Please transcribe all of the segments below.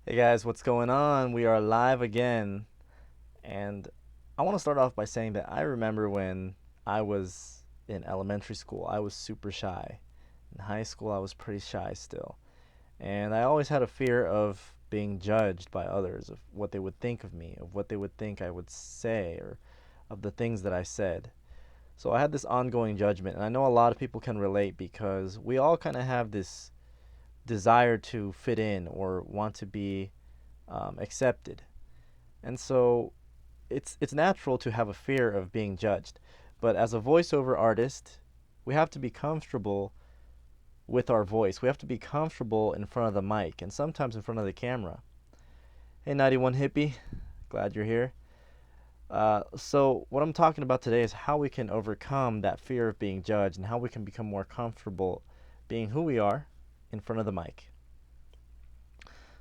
Hey guys, what's going on? We are live again, and I want to start off by saying that I remember when I was in elementary school, I was super shy. In high school, I was pretty shy still, and I always had a fear of being judged by others, of what they would think of me, of what they would think I would say, or of the things that I said. So I had this ongoing judgment, and I know a lot of people can relate because we all kind of have this desire to fit in or want to be accepted. And so it's natural to have a fear of being judged. But as a voiceover artist, we have to be comfortable with our voice. We have to be comfortable in front of the mic and sometimes in front of the camera. Hey, 91 Hippie, glad you're here. So, what I'm talking about today is how we can overcome that fear of being judged and how we can become more comfortable being who we are in front of the mic.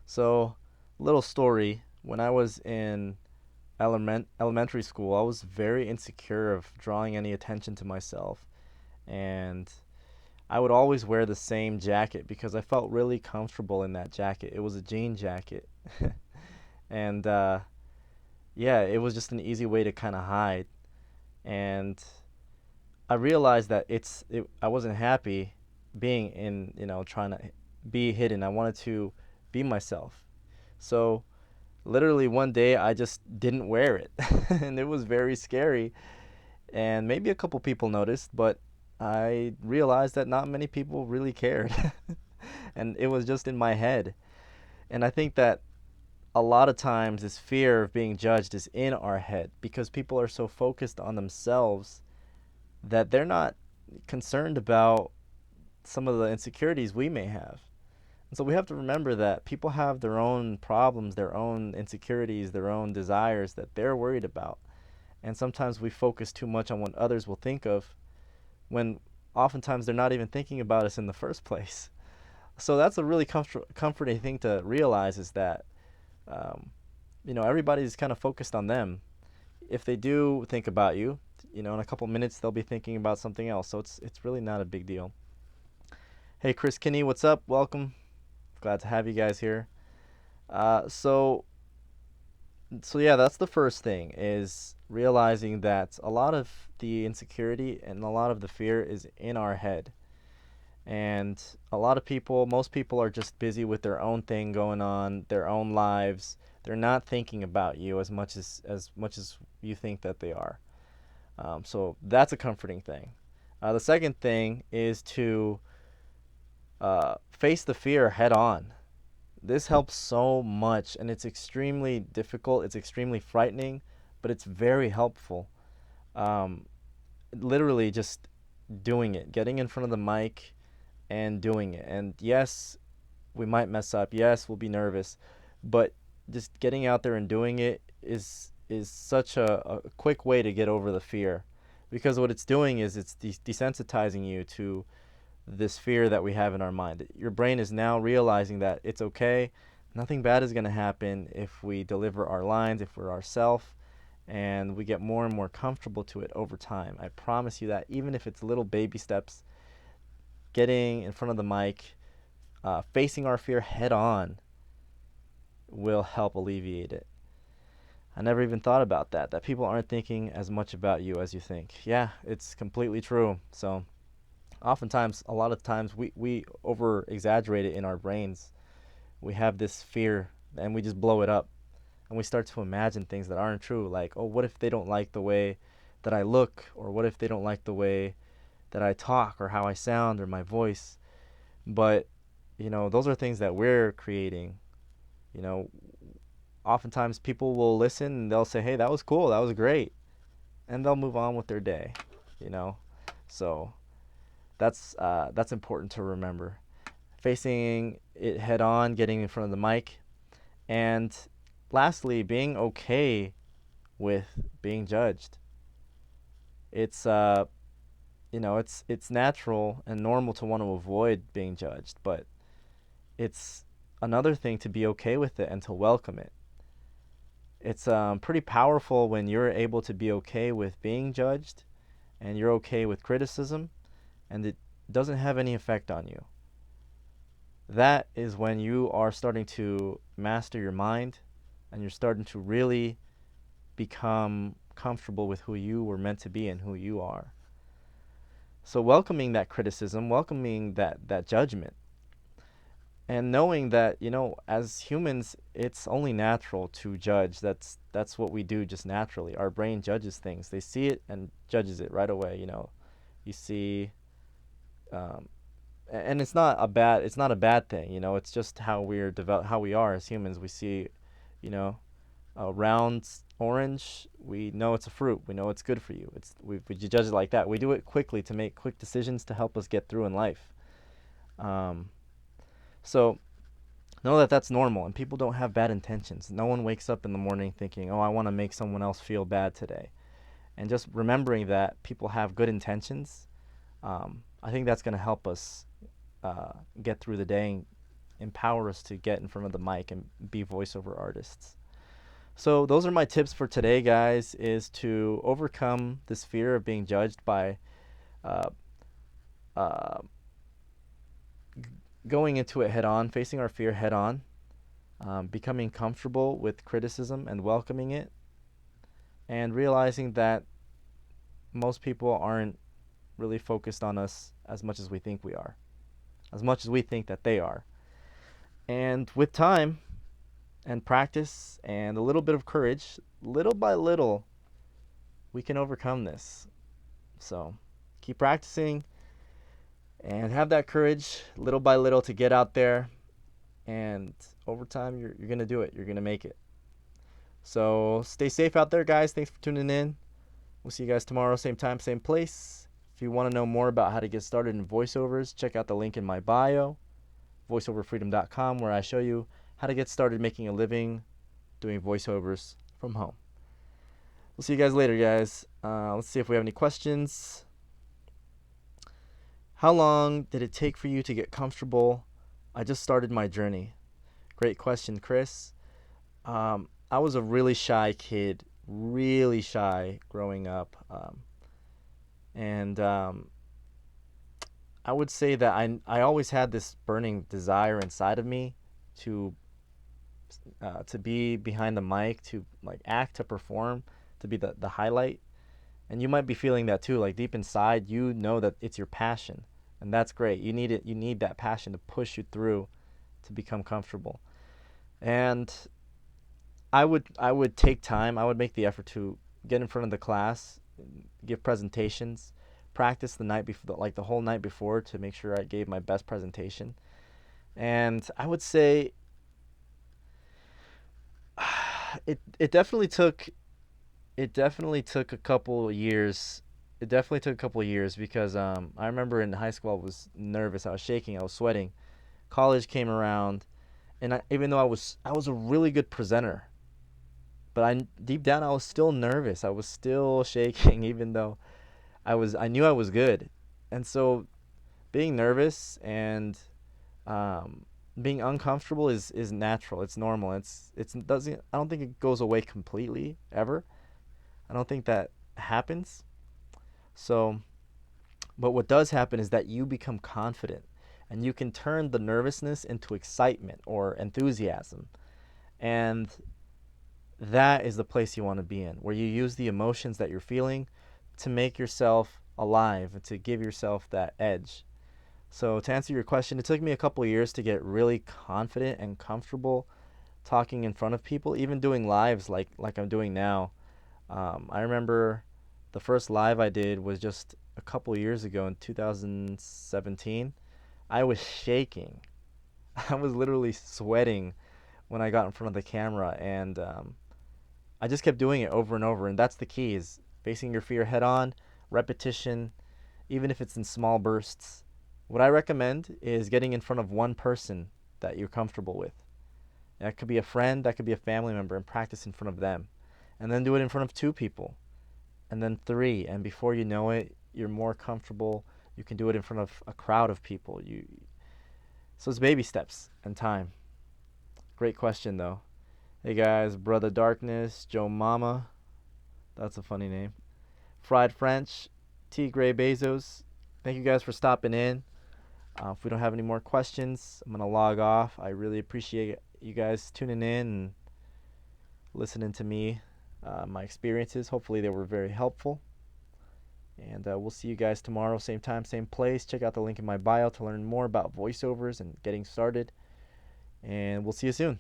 So, little story when I was in elementary school, I was very insecure of drawing any attention to myself. And I would always wear the same jacket because I felt really comfortable in that jacket. It was a jean jacket. And yeah, it was just an easy way to kind of hide. And I realized that I wasn't happy being in, trying to be hidden. I wanted to be myself. So literally one day I just didn't wear it. And it was very scary, and maybe a couple people noticed, but I realized that not many people really cared. And it was just in my head. And I think that a lot of times this fear of being judged is in our head because people are so focused on themselves that they're not concerned about some of the insecurities we may have. And so we have to remember that people have their own problems, their own insecurities, their own desires that they're worried about. And sometimes we focus too much on what others will think of when oftentimes they're not even thinking about us in the first place. So that's a really comforting thing to realize, is that um, everybody's kind of focused on them. If they do think about you, in a couple minutes they'll be thinking about something else. So it's really not a big deal. Hey, Chris Kinney, what's up? Welcome. Glad to have you guys here. Uh, so so yeah, that's the first thing, is realizing that a lot of the insecurity and a lot of the fear is in our head. And a lot of people, most people are just busy with their own thing going on, their own lives. They're not thinking about you as much as you think that they are. So that's a comforting thing. The second thing is to face the fear head on. This helps so much, and it's extremely difficult. It's extremely frightening, but it's very helpful. Um, Literally just doing it, getting in front of the mic and doing it. And yes, we might mess up. Yes, we'll be nervous, but just getting out there and doing it is such a quick way to get over the fear, because what it's doing is it's desensitizing you to this fear that we have in our mind. Your brain is now realizing that it's okay. Nothing bad is going to happen if we deliver our lines, if we're ourselves, and we get more and more comfortable to it over time. I promise you that, even if it's little baby steps, getting in front of the mic, facing our fear head on, will help alleviate it. I never even thought about that people aren't thinking as much about you as you think. Yeah, it's completely true. So oftentimes, a lot of times, we over exaggerate it in our brains. We have this fear and we just blow it up, and we start to imagine things that aren't true, like, oh, what if they don't like the way that I look, or what if they don't like the way that I talk, or how I sound, or my voice. But those are things that we're creating. you know Oftentimes people will listen and they'll say, hey, that was cool, that was great, and they'll move on with their day. you know so that's important to remember. Facing it head on, getting in front of the mic, and lastly, being okay with being judged. It's natural and normal to want to avoid being judged, but it's another thing to be okay with it and to welcome it. It's pretty powerful when you're able to be okay with being judged, and you're okay with criticism, and it doesn't have any effect on you. that is when you are starting to master your mind and you're starting to really become comfortable with who you were meant to be and who you are. So welcoming that criticism, welcoming that judgment, and knowing that, as humans, it's only natural to judge. That's what we do just naturally. Our brain judges things. They see it and judges it right away. You see, um, and it's not a bad thing. It's just how we are as humans. We see, you know, a round orange. We know it's a fruit. We know it's good for you. We judge it like that. We do it quickly to make quick decisions to help us get through in life. Um, so know that that's normal, and people don't have bad intentions. No one wakes up in the morning thinking, "Oh, I want to make someone else feel bad today." And just remembering that people have good intentions, I think that's going to help us get through the day and empower us to get in front of the mic and be voiceover artists. So those are my tips for today, guys, is to overcome this fear of being judged by uh, uh, going into it head on, facing our fear head on, becoming comfortable with criticism and welcoming it, and realizing that most people aren't really focused on us as much as we think we are, as much as we think that they are. And with time and practice and a little bit of courage, little by little, we can overcome this. So keep practicing and have that courage little by little to get out there. And over time, you're going to do it. You're going to make it. So stay safe out there, guys. Thanks for tuning in. We'll see you guys tomorrow, same time, same place. If you want to know more about how to get started in voiceovers, check out the link in my bio, voiceoverfreedom.com, where I show you how to get started making a living doing voiceovers from home. We'll see you guys later, guys. Let's see if we have any questions. How long did it take for you to get comfortable? I just started my journey. Great question, Chris. I was a really shy kid, really shy growing up. And I would say that I always had this burning desire inside of me to to be behind the mic, to like act, to perform, to be the highlight. And you might be feeling that too. Like deep inside, you know that it's your passion, and that's great. You need it. You need that passion to push you through to become comfortable. And I would take time. I would make the effort to get in front of the class, give presentations, practice the night before, like the whole night before, to make sure I gave my best presentation. And I would say it definitely took a couple years. It definitely took a couple of years because I remember in high school I was nervous, I was shaking, I was sweating. College came around, and even though I was a really good presenter, but deep down I was still nervous. I was still shaking, even though I knew I was good. And so being nervous and um, being uncomfortable is natural. It's normal. It's doesn't I don't think it goes away completely ever. I don't think that happens. So, but what does happen is that you become confident and you can turn the nervousness into excitement or enthusiasm. And that is the place you want to be in, where you use the emotions that you're feeling to make yourself alive and to give yourself that edge. So, to answer your question, it took me a couple of years to get really confident and comfortable talking in front of people, even doing lives like I'm doing now. I remember the first live I did was just a couple of years ago in 2017. I was shaking. I was literally sweating when I got in front of the camera, and I just kept doing it over and over. And that's the key: is facing your fear head on, repetition, even if it's in small bursts. What I recommend is getting in front of one person that you're comfortable with. That could be a friend, that could be a family member, and practice in front of them. And then do it in front of two people, and then three. And before you know it, you're more comfortable. You can do it in front of a crowd of people. So it's baby steps and time. Great question, though. Hey guys, Brother Darkness, Joe Mama. That's a funny name. Fried French, T. Gray Bezos. Thank you guys for stopping in. If we don't have any more questions, I'm gonna log off. I really appreciate you guys tuning in and listening to me, my experiences. Hopefully, they were very helpful. And we'll see you guys tomorrow, same time, same place. Check out the link in my bio to learn more about voiceovers and getting started. And we'll see you soon.